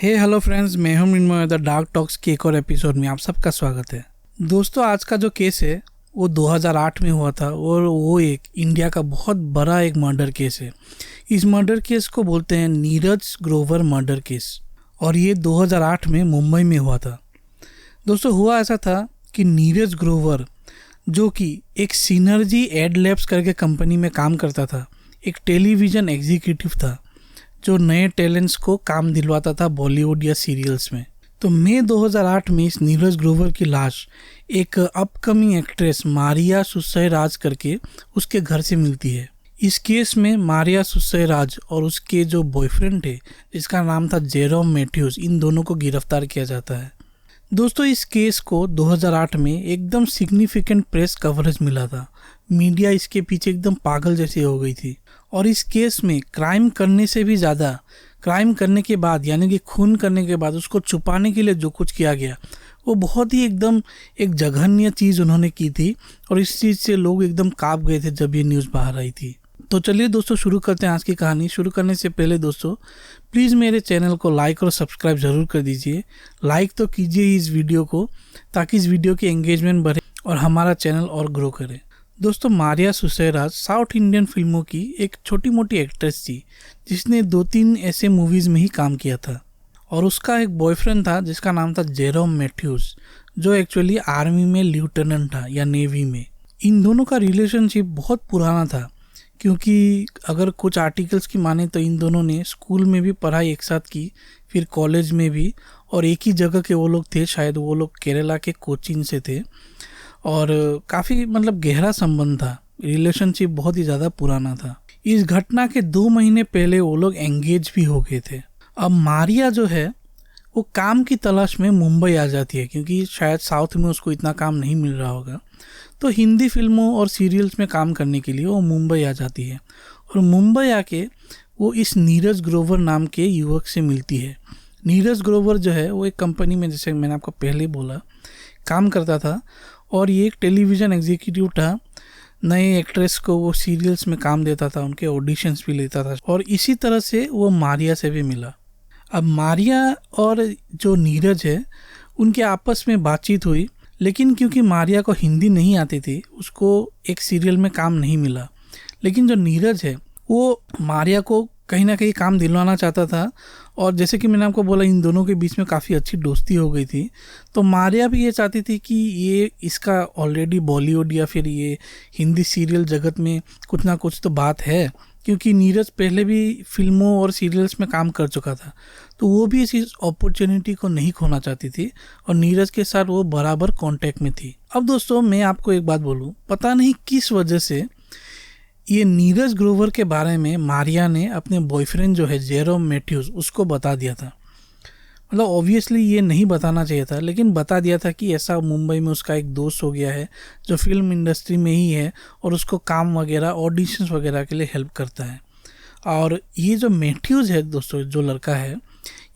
Hello friends, मैं हूं मृण्मय। The dark talks के एक और एपिसोड में आप सबका स्वागत है। दोस्तों, आज का जो केस है वो 2008 में हुआ था और वो एक इंडिया का बहुत बड़ा एक मर्डर केस है। इस मर्डर केस को बोलते हैं नीरज ग्रोवर मर्डर केस और ये 2008 में मुंबई में हुआ था। दोस्तों, हुआ ऐसा था कि नीरज ग्रोवर, जो कि एक सिनर्जी एड लैब्स करके कंपनी में काम करता था, एक टेलीविज़न एग्जीक्यूटिव था जो नए टैलेंट्स को काम दिलवाता था बॉलीवुड या सीरियल्स में। तो मई 2008 में इस नीरज ग्रोवर की लाश एक अपकमिंग एक्ट्रेस मारिया सुसैराज करके उसके घर से मिलती है। इस केस में मारिया सुसैराज और उसके जो बॉयफ्रेंड थे, जिसका नाम था जेरोम मैथ्यूज, इन दोनों को गिरफ्तार किया जाता है। दोस्तों, इस केस को 2008 में एकदम सिग्निफिकेंट प्रेस कवरेज मिला था। मीडिया इसके पीछे एकदम पागल जैसी हो गई थी और इस केस में क्राइम करने से भी ज़्यादा, क्राइम करने के बाद यानी कि खून करने के बाद उसको छुपाने के लिए जो कुछ किया गया वो बहुत ही एकदम एक जघन्य चीज़ उन्होंने की थी और इस चीज़ से लोग एकदम काँप गए थे जब ये न्यूज़ बाहर आई थी। तो चलिए दोस्तों, शुरू करते हैं आज की कहानी। शुरू करने से पहले दोस्तों, प्लीज़ मेरे चैनल को लाइक और सब्सक्राइब ज़रूर कर दीजिए। लाइक तो कीजिए इस वीडियो को, ताकि इस वीडियो की एंगेजमेंट बढ़े और हमारा चैनल और ग्रो करे। दोस्तों, मारिया सुसैराज साउथ इंडियन फिल्मों की एक छोटी मोटी एक्ट्रेस थी जिसने 2-3 ऐसे मूवीज़ में ही काम किया था और उसका एक बॉयफ्रेंड था जिसका नाम था जेरोम मैथ्यूज, जो एक्चुअली आर्मी में लेफ्टिनेंट था या नेवी में। इन दोनों का रिलेशनशिप बहुत पुराना था, क्योंकि अगर कुछ आर्टिकल्स की माने तो इन दोनों ने स्कूल में भी पढ़ाई एक साथ की, फिर कॉलेज में भी, और एक ही जगह के वो लोग थे। शायद वो लोग केरला के कोचीन से थे और काफ़ी गहरा संबंध था। रिलेशनशिप बहुत ही ज़्यादा पुराना था। इस घटना के 2 महीने पहले वो लोग एंगेज भी हो गए थे। अब मारिया जो है वो काम की तलाश में मुंबई आ जाती है, क्योंकि शायद साउथ में उसको इतना काम नहीं मिल रहा होगा, तो हिंदी फिल्मों और सीरियल्स में काम करने के लिए वो मुंबई आ जाती है और मुंबई आके वो इस नीरज ग्रोवर नाम के युवक से मिलती है। नीरज ग्रोवर जो है वो एक कंपनी में, जैसे मैंने आपको पहले बोला, काम करता था और ये एक टेलीविज़न एग्जीक्यूटिव था। नए एक्ट्रेस को वो सीरियल्स में काम देता था, उनके ऑडिशंस भी लेता था और इसी तरह से वो मारिया से भी मिला। अब मारिया और जो नीरज है उनके आपस में बातचीत हुई, लेकिन क्योंकि मारिया को हिंदी नहीं आती थी उसको एक सीरियल में काम नहीं मिला। लेकिन जो नीरज है वो मारिया को कहीं ना कहीं काम दिलवाना चाहता था और जैसे कि मैंने आपको बोला, इन दोनों के बीच में काफ़ी अच्छी दोस्ती हो गई थी। तो मारिया भी ये चाहती थी कि ये इसका ऑलरेडी बॉलीवुड या फिर ये हिंदी सीरियल जगत में कुछ ना कुछ तो बात है, क्योंकि नीरज पहले भी फिल्मों और सीरियल्स में काम कर चुका था। तो वो भी इस अपॉर्चुनिटी को नहीं खोना चाहती थी और नीरज के साथ वो बराबर कांटेक्ट में थी। अब दोस्तों, मैं आपको एक बात बोलूँ, पता नहीं किस वजह से ये नीरज ग्रोवर के बारे में मारिया ने अपने बॉयफ्रेंड जो है जेरोम मैथ्यूज उसको बता दिया था। ऑब्वियसली ये नहीं बताना चाहिए था, लेकिन बता दिया था कि ऐसा मुंबई में उसका एक दोस्त हो गया है जो फिल्म इंडस्ट्री में ही है और उसको काम वगैरह, ऑडिशंस वगैरह के लिए हेल्प करता है। और ये जो मैथ्यूज है दोस्तों, जो लड़का है,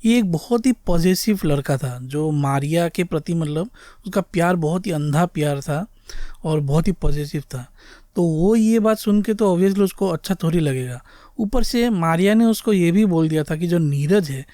ये एक बहुत ही पॉजिटिव लड़का था जो मारिया के प्रति उसका प्यार बहुत ही अंधा प्यार था और बहुत ही पॉजिटिव था। तो वो ये बात सुन के तो ऑब्वियसली उसको अच्छा थोड़ी लगेगा। ऊपर से मारिया ने उसको ये भी बोल दिया था कि जो नीरज है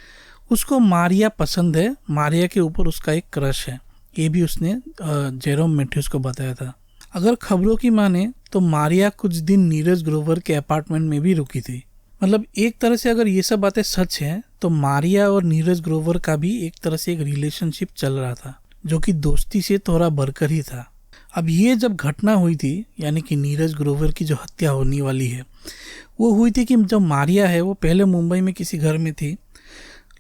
उसको मारिया पसंद है, मारिया के ऊपर उसका एक क्रश है। ये भी उसने जेरोम मैथ्यूज को बताया था। अगर खबरों की माने तो मारिया कुछ दिन नीरज ग्रोवर के अपार्टमेंट में भी रुकी थी। एक तरह से अगर ये सब बातें सच हैं तो मारिया और नीरज ग्रोवर का भी एक तरह से एक रिलेशनशिप चल रहा था, जो कि दोस्ती से थोड़ा बढ़कर ही था। अब ये जब घटना हुई थी, यानी कि नीरज ग्रोवर की जो हत्या होने वाली है, वो हुई थी कि जब मारिया है वो पहले मुंबई में किसी घर में थी,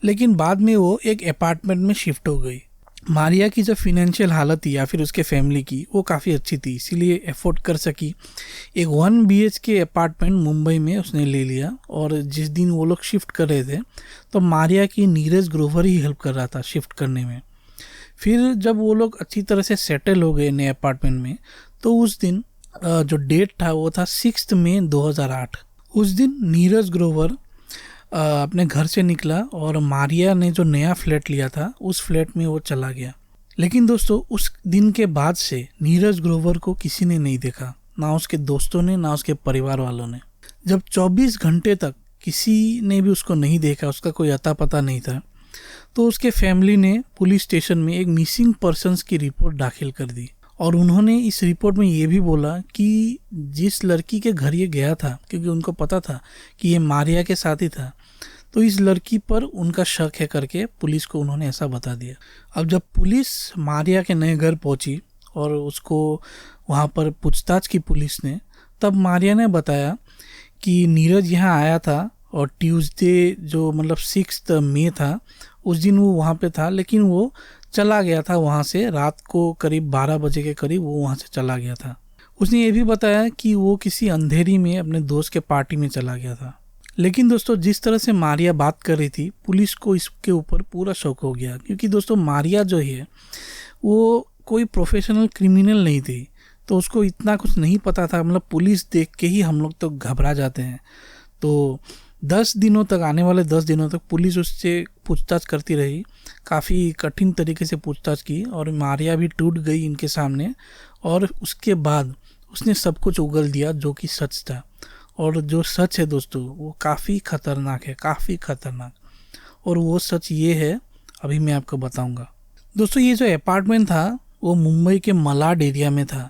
लेकिन बाद में वो एक अपार्टमेंट में शिफ्ट हो गई। मारिया की जो फिनेंशियल हालत थी या फिर उसके फैमिली की, वो काफ़ी अच्छी थी, इसीलिए अफोर्ड कर सकी। एक 1 BHK अपार्टमेंट मुंबई में उसने ले लिया और जिस दिन वो लोग शिफ्ट कर रहे थे तो मारिया की नीरज ग्रोवर ही हेल्प कर रहा था शिफ्ट करने में। फिर जब वो लोग अच्छी तरह से सेटल हो गए नए अपार्टमेंट में, तो उस दिन जो डेट था वो था 6 मई 2008। उस दिन नीरज ग्रोवर अपने घर से निकला और मारिया ने जो नया फ्लैट लिया था उस फ्लैट में वो चला गया। लेकिन दोस्तों, उस दिन के बाद से नीरज ग्रोवर को किसी ने नहीं देखा, ना उसके दोस्तों ने, ना उसके परिवार वालों ने। जब 24 घंटे तक किसी ने भी उसको नहीं देखा, उसका कोई अता पता नहीं था, तो उसके फैमिली ने पुलिस स्टेशन में एक मिसिंग पर्सन्स की रिपोर्ट दाखिल कर दी और उन्होंने इस रिपोर्ट में ये भी बोला कि जिस लड़की के घर ये गया था, क्योंकि उनको पता था कि ये मारिया के साथ ही था, तो इस लड़की पर उनका शक है करके पुलिस को उन्होंने ऐसा बता दिया। अब जब पुलिस मारिया के नए घर पहुंची और उसको वहाँ पर पूछताछ की पुलिस ने, तब मारिया ने बताया कि नीरज यहाँ आया था और ट्यूसडे जो मतलब 6 मई था उस दिन वो वहाँ पे था, लेकिन वो चला गया था वहाँ से रात को करीब 12 बजे के करीब वो वहाँ से चला गया था। उसने ये भी बताया कि वो किसी अंधेरी में अपने दोस्त के पार्टी में चला गया था। लेकिन दोस्तों जिस तरह से मारिया बात कर रही थी, पुलिस को इसके ऊपर पूरा शक हो गया, क्योंकि दोस्तों मारिया जो है वो कोई प्रोफेशनल क्रिमिनल नहीं थी, तो उसको इतना कुछ नहीं पता था। मतलब पुलिस देख के ही हम लोग तो घबरा जाते हैं। तो 10 दिनों तक, आने वाले 10 दिनों तक पुलिस उससे पूछताछ करती रही, काफ़ी कठिन तरीके से पूछताछ की और मारिया भी टूट गई इनके सामने। और उसके बाद उसने सब कुछ उगल दिया जो कि सच था। और जो सच है दोस्तों वो काफ़ी ख़तरनाक है, काफ़ी ख़तरनाक। और वो सच ये है, अभी मैं आपको बताऊंगा। दोस्तों ये जो अपार्टमेंट था वो मुंबई के मलाड एरिया में था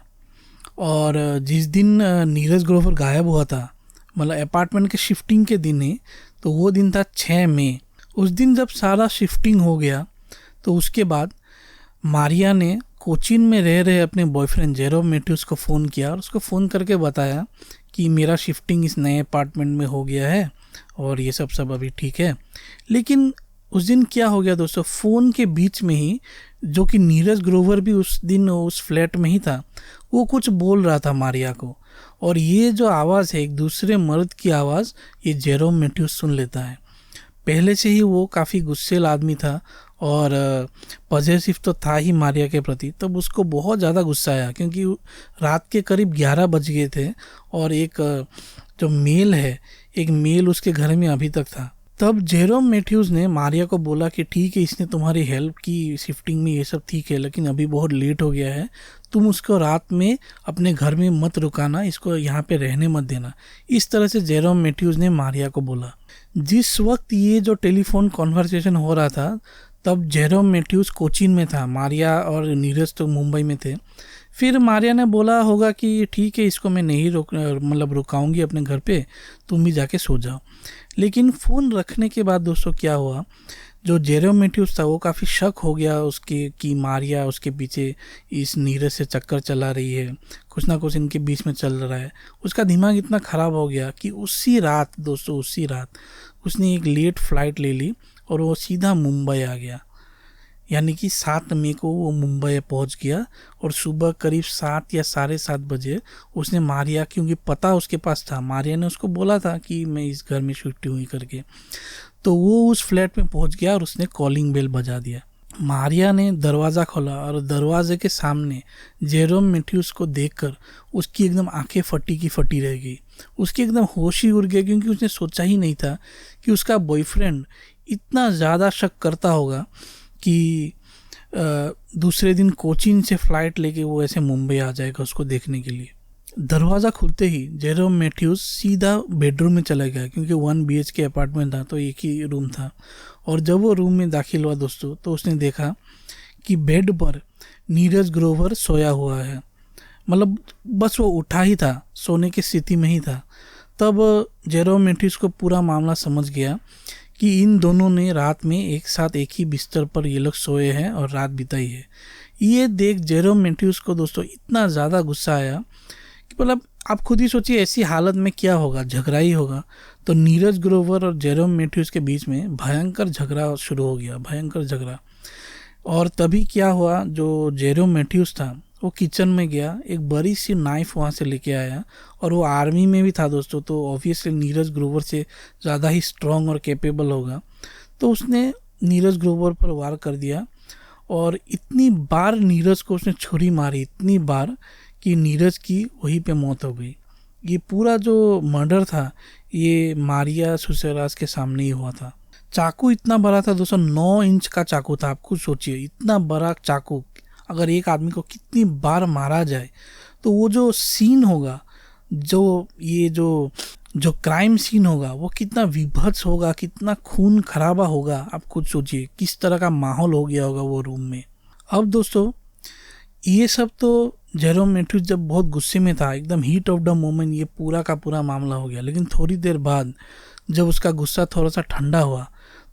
और जिस दिन नीरज ग्रोवर गायब हुआ था, मतलब अपार्टमेंट के शिफ्टिंग के दिन ही, तो वो दिन था 6 मई। उस दिन जब सारा शिफ्टिंग हो गया तो उसके बाद मारिया ने कोचीन में रह रहे अपने बॉयफ्रेंड जेरोम मैथ्यूज को फ़ोन किया और उसको फ़ोन करके बताया कि मेरा शिफ्टिंग इस नए अपार्टमेंट में हो गया है और ये सब अभी ठीक है। लेकिन उस दिन क्या हो गया दोस्तों, फ़ोन के बीच में ही जो कि नीरज ग्रोवर भी उस दिन उस फ्लैट में ही था, वो कुछ बोल रहा था मारिया को। और ये जो आवाज़ है एक दूसरे मर्द की आवाज़, ये जेरोम मैथ्यूज सुन लेता है। पहले से ही वो काफ़ी गुस्सेल आदमी था और पॉजेसिव तो था ही मारिया के प्रति। तब उसको बहुत ज़्यादा गुस्सा आया क्योंकि रात के करीब 11 बज गए थे और एक जो मेल है, एक मेल उसके घर में अभी तक था। तब जेरोम मैथ्यूज ने मारिया को बोला कि ठीक है, इसने तुम्हारी हेल्प की शिफ्टिंग में, ये सब ठीक है, लेकिन अभी बहुत लेट हो गया है, तुम उसको रात में अपने घर में मत रुकाना, इसको यहाँ पे रहने मत देना। इस तरह से जेरोम मैथ्यूज ने मारिया को बोला। जिस वक्त ये जो टेलीफोन कॉन्वर्सेशन हो रहा था तब जेरोम मैथ्यूज कोचीन में था, मारिया और नीरज तो मुंबई में थे। फिर मारिया ने बोला होगा कि ठीक है, इसको मैं नहीं रुकाऊंगी अपने घर पे, तुम भी जाके सो जाओ। लेकिन फ़ोन रखने के बाद दोस्तों क्या हुआ, जो जेरोम मैथ्यूज था वो काफ़ी शक हो गया उसके कि मारिया उसके पीछे इस नीरज से चक्कर चला रही है, कुछ ना कुछ इनके बीच में चल रहा है। उसका दिमाग इतना ख़राब हो गया कि उसी रात दोस्तों, उसी रात उसने एक लेट फ्लाइट ले ली और वो सीधा मुंबई आ गया। यानी कि 7 मई को वो मुंबई पहुंच गया और सुबह करीब 7 या 7:30 बजे उसने मारिया, क्योंकि पता उसके पास था, मारिया ने उसको बोला था कि मैं इस घर में छुट्टी हुई करके, तो वो उस फ्लैट में पहुंच गया और उसने कॉलिंग बेल बजा दिया। मारिया ने दरवाज़ा खोला और दरवाजे के सामने जेरोम मैथ्यूज को देखकर उसकी एकदम आंखें फटी की फटी रह गई। उसके एकदम होश ही उड़ गया क्योंकि उसने सोचा ही नहीं था कि उसका बॉयफ्रेंड इतना ज़्यादा शक करता होगा कि दूसरे दिन कोचीन से फ़्लाइट लेके वो ऐसे मुंबई आ जाएगा उसको देखने के लिए। दरवाज़ा खुलते ही जेरोम मैथ्यूज सीधा बेडरूम में चला गया क्योंकि 1 BHK अपार्टमेंट था तो एक ही रूम था। और जब वो रूम में दाखिल हुआ दोस्तों तो उसने देखा कि बेड पर नीरज ग्रोवर सोया हुआ है, मतलब बस वो उठा ही था, सोने की स्थिति में ही था। तब जेरोम मैथ्यूज को पूरा मामला समझ गया कि इन दोनों ने रात में एक साथ एक ही बिस्तर पर ये लोग सोए हैं और रात बिताई है। ये देख जेरोम मैथ्यूज को दोस्तों इतना ज़्यादा गुस्सा आया कि मतलब आप खुद ही सोचिए ऐसी हालत में क्या होगा, झगड़ा ही होगा। तो नीरज ग्रोवर और जेरोम मैथ्यूज के बीच में भयंकर झगड़ा शुरू हो गया, भयंकर झगड़ा। और तभी क्या हुआ, जो जेरोम मैथ्यूज था वो किचन में गया, एक बड़ी सी नाइफ वहाँ से लेके आया और वो आर्मी में भी था दोस्तों, तो ऑब्वियसली नीरज ग्रोवर से ज़्यादा ही स्ट्रॉन्ग और कैपेबल होगा। तो उसने नीरज ग्रोवर पर वार कर दिया और इतनी बार नीरज को उसने छुरी मारी, इतनी बार कि नीरज की वहीं पे मौत हो गई। ये पूरा जो मर्डर था ये मारिया सुसेरास के सामने ही हुआ था। चाकू इतना बड़ा था दोस्तों, 9 इंच का चाकू था। आप खुद सोचिए इतना बड़ा चाकू अगर एक आदमी को कितनी बार मारा जाए तो वो जो सीन होगा, जो ये जो जो क्राइम सीन होगा वो कितना विभत्स होगा, कितना खून खराबा होगा। आप खुद सोचिए किस तरह का माहौल हो गया होगा वो रूम में। अब दोस्तों ये सब तो जेरोम मैथ्यूज जब बहुत गुस्से में था, एकदम हीट ऑफ द मोमेंट ये पूरा का पूरा मामला हो गया। लेकिन थोड़ी देर बाद जब उसका गुस्सा थोड़ा सा ठंडा हुआ,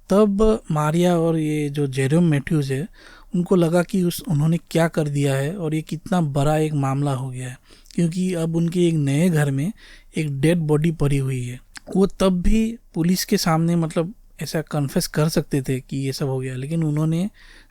तब मारिया और ये जो जेरोम मैथ्यूज है उनको लगा कि उन्होंने क्या कर दिया है और ये कितना बड़ा एक मामला हो गया है, क्योंकि अब उनके एक नए घर में एक डेड बॉडी पड़ी हुई है। वो तब भी पुलिस के सामने मतलब ऐसा कन्फेस कर सकते थे कि ये सब हो गया, लेकिन उन्होंने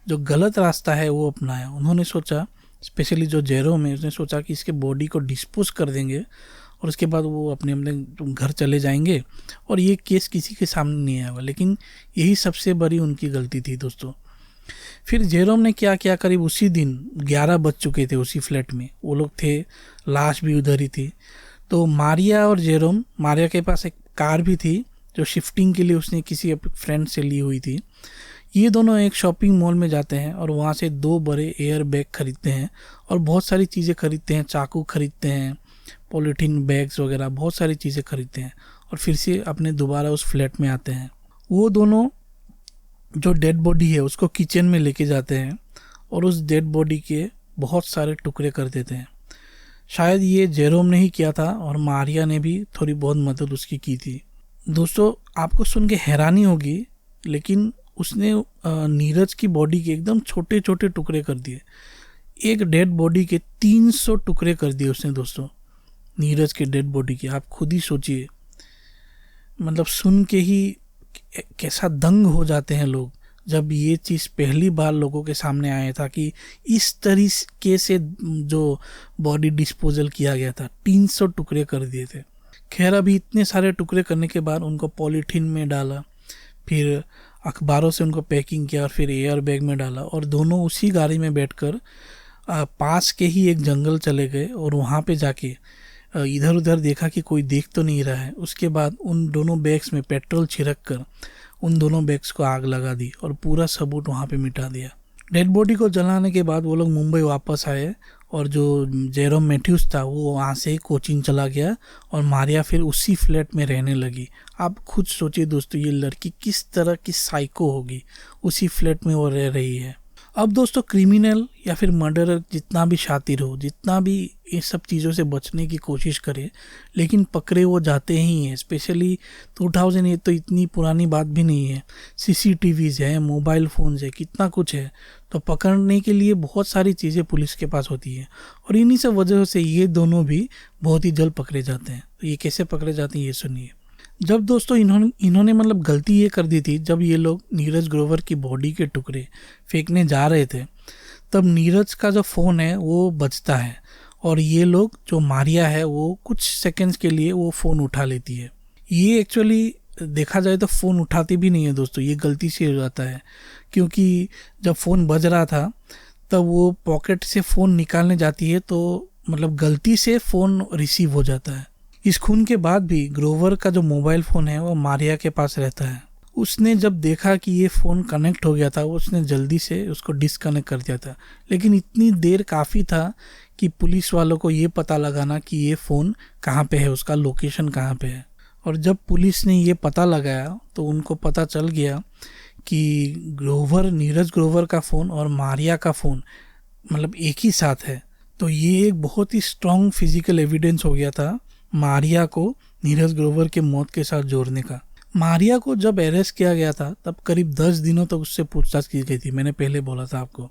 जो गलत रास्ता है वो अपनाया। उन्होंने सोचा, स्पेशली जो जेरोम है, उसने सोचा कि इसके बॉडी को डिस्पोज कर देंगे और उसके बाद वो अपने अपने घर चले जाएंगे और ये केस किसी के सामने नहीं आएगा। लेकिन यही सबसे बड़ी उनकी गलती थी दोस्तों। फिर जेरोम ने क्या किया, करीब उसी दिन 11 बज चुके थे उसी फ्लैट में, वो लोग थे, लाश भी उधर ही थी। तो मारिया और जेरोम, मारिया के पास एक कार भी थी जो शिफ्टिंग के लिए उसने किसी फ्रेंड से ली हुई थी। ये दोनों एक शॉपिंग मॉल में जाते हैं और वहाँ से 2 बड़े एयर बैग खरीदते हैं और बहुत सारी चीज़ें खरीदते हैं, चाकू खरीदते हैं, पॉलीथीन बैग्स वगैरह बहुत सारी चीज़ें खरीदते हैं और फिर से अपने दोबारा उस फ्लैट में आते हैं। वो दोनों जो डेड बॉडी है उसको किचन में लेके जाते हैं और उस डेड बॉडी के बहुत सारे टुकड़े कर देते हैं। शायद ये जेरोम ने ही किया था और मारिया ने भी थोड़ी बहुत मदद उसकी की थी। दोस्तों आपको सुन के हैरानी होगी, लेकिन उसने नीरज की बॉडी के एकदम छोटे छोटे टुकड़े कर दिए। एक डेड बॉडी के 300 टुकड़े कर दिए उसने दोस्तों, नीरज के डेड बॉडी के। आप खुद ही सोचिए, मतलब सुन के ही कैसा दंग हो जाते हैं लोग जब ये चीज़ पहली बार लोगों के सामने आया था कि इस तरीके से जो बॉडी डिस्पोजल किया गया था। 300 टुकड़े कर दिए थे। खैर अभी इतने सारे टुकड़े करने के बाद उनको पॉलीथीन में डाला, फिर अखबारों से उनको पैकिंग किया और फिर एयर बैग में डाला और दोनों उसी गाड़ी में बैठकर पास के ही एक जंगल चले गए और वहाँ पे जाके इधर उधर देखा कि कोई देख तो नहीं रहा है। उसके बाद उन दोनों बैग्स में पेट्रोल छिड़क कर उन दोनों बैग्स को आग लगा दी और पूरा सबूत वहाँ पे मिटा दिया। डेड बॉडी को जलाने के बाद वो लोग मुंबई वापस आए और जो जेरोम मैथ्यूज था वो वहाँ से कोचिंग चला गया और मारिया फिर उसी फ्लैट में रहने लगी। आप खुद सोचिए दोस्तों, ये लड़की किस तरह की साइको होगी, उसी फ्लैट में वो रह रही है। अब दोस्तों क्रिमिनल या फिर मर्डरर जितना भी शातिर हो, जितना भी ये सब चीज़ों से बचने की कोशिश करे, लेकिन पकड़े वो जाते ही हैं। स्पेशली 2008 तो इतनी पुरानी बात भी नहीं है, CCTVs है, मोबाइल फ़ोन्स है, कितना कुछ है। तो पकड़ने के लिए बहुत सारी चीज़ें पुलिस के पास होती है और इन्हीं सब वजह से ये दोनों भी बहुत ही जल्द पकड़े जाते हैं। तो ये कैसे पकड़े जाते हैं ये सुनिए। जब दोस्तों इन्होंने मतलब गलती ये कर दी थी, जब ये लोग नीरज ग्रोवर की बॉडी के टुकड़े फेंकने जा रहे थे, तब नीरज का जो फ़ोन है वो बजता है और ये लोग जो मारिया है वो कुछ सेकंड्स के लिए वो फ़ोन उठा लेती है। ये एक्चुअली देखा जाए तो फ़ोन उठाती भी नहीं है दोस्तों, ये गलती से हो जाता है, क्योंकि जब फ़ोन बज रहा था तब वो पॉकेट से फ़ोन निकालने जाती है तो मतलब गलती से फ़ोन रिसीव हो जाता है। इस खून के बाद भी ग्रोवर का जो मोबाइल फ़ोन है वो मारिया के पास रहता है। उसने जब देखा कि ये फ़ोन कनेक्ट हो गया था, उसने जल्दी से उसको डिसकनेक्ट कर दिया था। लेकिन इतनी देर काफ़ी था कि पुलिस वालों को ये पता लगाना कि ये फ़ोन कहाँ पे है, उसका लोकेशन कहाँ पे है। और जब पुलिस ने ये पता लगाया तो उनको पता चल गया कि नीरज ग्रोवर का फ़ोन और मारिया का फ़ोन मतलब एक ही साथ है। तो ये एक बहुत ही स्ट्रॉन्ग फिजिकल एविडेंस हो गया था मारिया को नीरज ग्रोवर के मौत के साथ जोड़ने का। मारिया को जब अरेस्ट किया गया था तब करीब 10 दिनों तक उससे पूछताछ की गई थी, मैंने पहले बोला था आपको।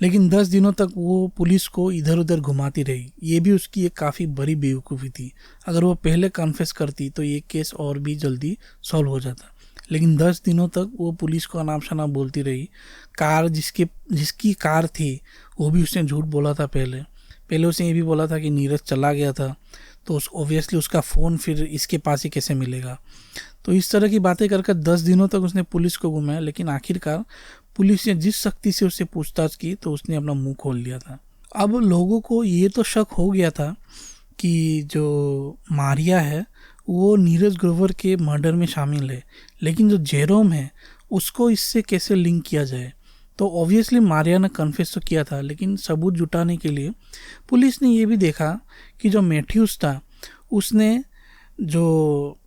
लेकिन 10 दिनों तक वो पुलिस को इधर उधर घुमाती रही। ये भी उसकी एक काफ़ी बड़ी बेवकूफ़ी थी। अगर वो पहले कन्फेस करती तो ये केस और भी जल्दी सॉल्व हो जाता। लेकिन 10 दिनों तक वो पुलिस को अनाप शनाप बोलती रही। कार जिसकी कार थी वो भी उसने झूठ बोला था। पहले उसने ये भी बोला था कि नीरज चला गया था, तो ऑब्वियसली उसका फ़ोन फिर इसके पास ही कैसे मिलेगा। तो इस तरह की बातें कर 10 दिनों तक उसने पुलिस को घुमाया। लेकिन आखिरकार पुलिस ने जिस सख्ती से उससे पूछताछ की तो उसने अपना मुंह खोल लिया था। अब लोगों को ये तो शक हो गया था कि जो मारिया है वो नीरज ग्रोवर के मर्डर में शामिल है, लेकिन जो जेरोम है उसको इससे कैसे लिंक किया जाए। तो ऑब्वियसली मारिया ने कन्फेस तो किया था, लेकिन सबूत जुटाने के लिए पुलिस ने ये भी देखा कि जो मैथ्यूज था उसने जो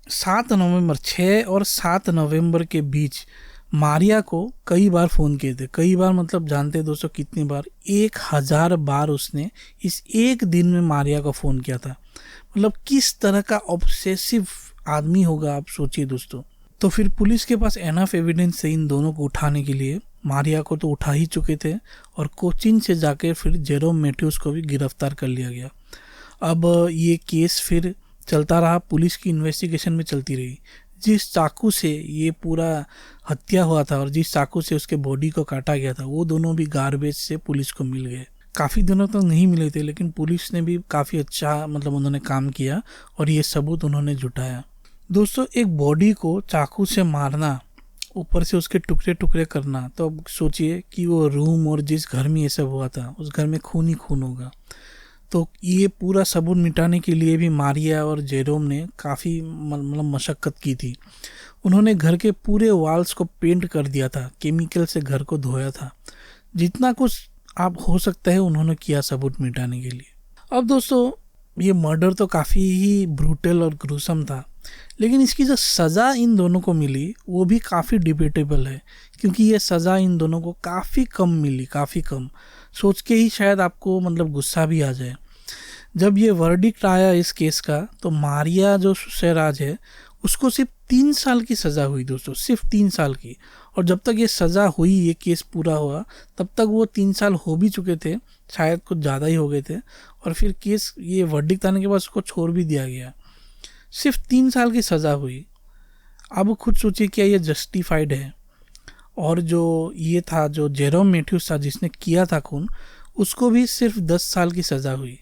6 और 7 नवंबर के बीच मारिया को कई बार फ़ोन किए थे। कई बार मतलब जानते हैं दोस्तों कितनी बार, 1000 बार उसने इस एक दिन में मारिया को फ़ोन किया था। मतलब किस तरह का ऑब्सेसिव आदमी होगा आप सोचिए दोस्तों। तो फिर पुलिस के पास एनफ एविडेंस है इन दोनों को उठाने के लिए। मारिया को तो उठा ही चुके थे और कोचीन से जाकर फिर जेरोम मैथ्यूज को भी गिरफ्तार कर लिया गया। अब ये केस फिर चलता रहा, पुलिस की इन्वेस्टिगेशन में चलती रही। जिस चाकू से ये पूरा हत्या हुआ था और जिस चाकू से उसके बॉडी को काटा गया था, वो दोनों भी गार्बेज से पुलिस को मिल गए। काफ़ी दिनों तक नहीं मिले थे, लेकिन पुलिस ने भी काफ़ी अच्छा मतलब उन्होंने काम किया और ये सबूत उन्होंने जुटाया। दोस्तों, एक बॉडी को चाकू से मारना, ऊपर से उसके टुकड़े टुकड़े करना, तो अब सोचिए कि वो रूम और जिस घर में ये सब हुआ था उस घर में खून ही खून होगा। तो ये पूरा सबूत मिटाने के लिए भी मारिया और जेरोम ने काफ़ी मतलब मशक्क़त की थी। उन्होंने घर के पूरे वॉल्स को पेंट कर दिया था, केमिकल से घर को धोया था, जितना कुछ आप हो सकता है उन्होंने किया सबूत मिटाने के लिए। अब दोस्तों, ये मर्डर तो काफ़ी ही ब्रूटल और ग्रूसम था, लेकिन इसकी जो सज़ा इन दोनों को मिली वो भी काफ़ी डिबेटेबल है, क्योंकि ये सज़ा इन दोनों को काफ़ी कम मिली, काफ़ी कम। सोच के ही शायद आपको मतलब गुस्सा भी आ जाए। जब ये वर्डिक्ट आया इस केस का, तो मारिया जो सुसैराज है उसको सिर्फ 3 साल की सज़ा हुई दोस्तों, सिर्फ 3 साल की। और जब तक ये सज़ा हुई, ये केस पूरा हुआ, तब तक वो 3 साल हो भी चुके थे, शायद कुछ ज़्यादा ही हो गए थे। और फिर केस ये वर्डिक्ट आने के बाद उसको छोड़ भी दिया गया। सिर्फ 3 साल की सज़ा हुई। अब खुद सोचिए क्या ये जस्टिफाइड है? और जो ये था, जो जेरोम मैथ्यूज था जिसने किया था खून, उसको भी सिर्फ 10 साल की सज़ा हुई।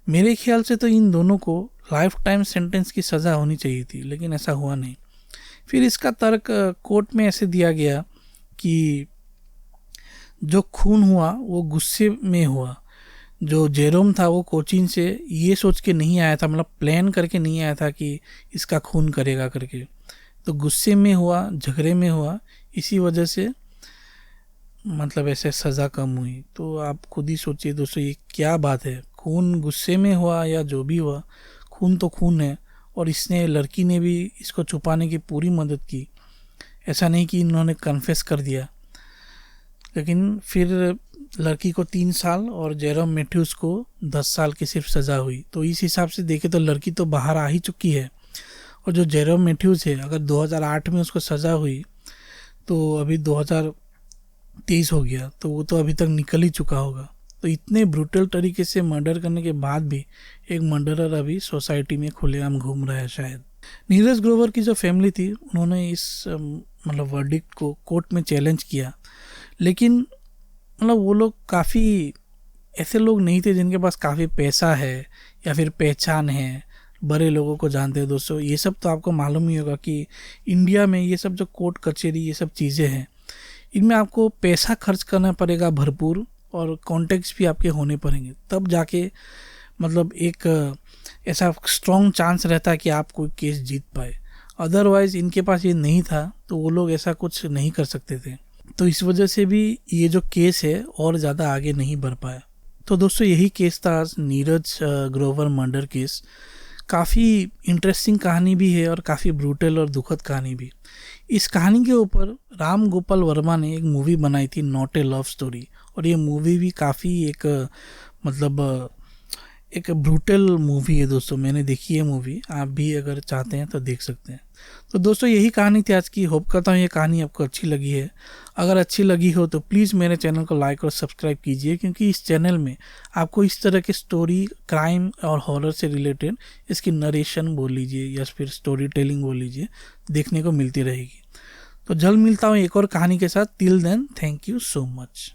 मेरे ख्याल से तो इन दोनों को लाइफ टाइम सेंटेंस की सज़ा होनी चाहिए थी, लेकिन ऐसा हुआ नहीं। फिर इसका तर्क कोर्ट में ऐसे दिया गया कि जो खून हुआ वो गुस्से में हुआ। जो जेरोम था वो कोचीन से ये सोच के नहीं आया था, मतलब प्लान करके नहीं आया था कि इसका खून करेगा करके, तो गुस्से में हुआ, झगड़े में हुआ, इसी वजह से मतलब ऐसे सज़ा कम हुई। तो आप खुद ही सोचिए दोस्तों, ये क्या बात है? खून गुस्से में हुआ या जो भी हुआ, खून तो खून है। और इसने, लड़की ने भी इसको छुपाने की पूरी मदद की। ऐसा नहीं कि इन्होंने कन्फेस कर दिया। लेकिन फिर लड़की को 3 साल और जेरोम मैथ्यूज को 10 साल की सिर्फ सज़ा हुई। तो इस हिसाब से देखे तो लड़की तो बाहर आ ही चुकी है। और जो जेरोम मैथ्यूज है, अगर 2008 में उसको सज़ा हुई तो अभी 2023 हो गया, तो वो तो अभी तक निकल ही चुका होगा। तो इतने ब्रूटल तरीके से मर्डर करने के बाद भी एक मर्डरर अभी सोसाइटी में खुलेआम घूम रहा है शायद। नीरज ग्रोवर की जो फैमिली थी, उन्होंने इस मतलब वर्डिक्ट को कोर्ट में चैलेंज किया, लेकिन मतलब वो लोग काफ़ी ऐसे लोग नहीं थे जिनके पास काफ़ी पैसा है या फिर पहचान है, बड़े लोगों को जानते हैं। दोस्तों, ये सब तो आपको मालूम ही होगा कि इंडिया में ये सब जो कोर्ट कचहरी ये सब चीज़ें हैं, इनमें आपको पैसा खर्च करना पड़ेगा भरपूर, और कॉन्टेक्ट्स भी आपके होने पड़ेंगे, तब जाके मतलब एक ऐसा स्ट्रॉन्ग चांस रहता है कि आप कोई केस जीत पाए। अदरवाइज़ इनके पास ये नहीं था तो वो लोग ऐसा कुछ नहीं कर सकते थे। तो इस वजह से भी ये जो केस है और ज़्यादा आगे नहीं बढ़ पाया। तो दोस्तों, यही केस था आज, नीरज ग्रोवर मर्डर केस। काफ़ी इंटरेस्टिंग कहानी भी है और काफ़ी ब्रूटल और दुखद कहानी भी। इस कहानी के ऊपर राम गोपाल वर्मा ने एक मूवी बनाई थी, नॉट ए लव स्टोरी, और ये मूवी भी काफ़ी एक मतलब एक ब्रूटल मूवी है दोस्तों। मैंने देखी है मूवी, आप भी अगर चाहते हैं तो देख सकते हैं। तो दोस्तों, यही कहानी थी आज की। होप करता हूँ ये कहानी आपको अच्छी लगी है। अगर अच्छी लगी हो तो प्लीज़ मेरे चैनल को लाइक और सब्सक्राइब कीजिए, क्योंकि इस चैनल में आपको इस तरह के स्टोरी, क्राइम और हॉरर से रिलेटेड इसकी नरेशन बोल लीजिए या फिर स्टोरी टेलिंग बोल लीजिए, देखने को मिलती रहेगी। तो जल्द मिलता हूँ एक और कहानी के साथ। Till then, thank you so much.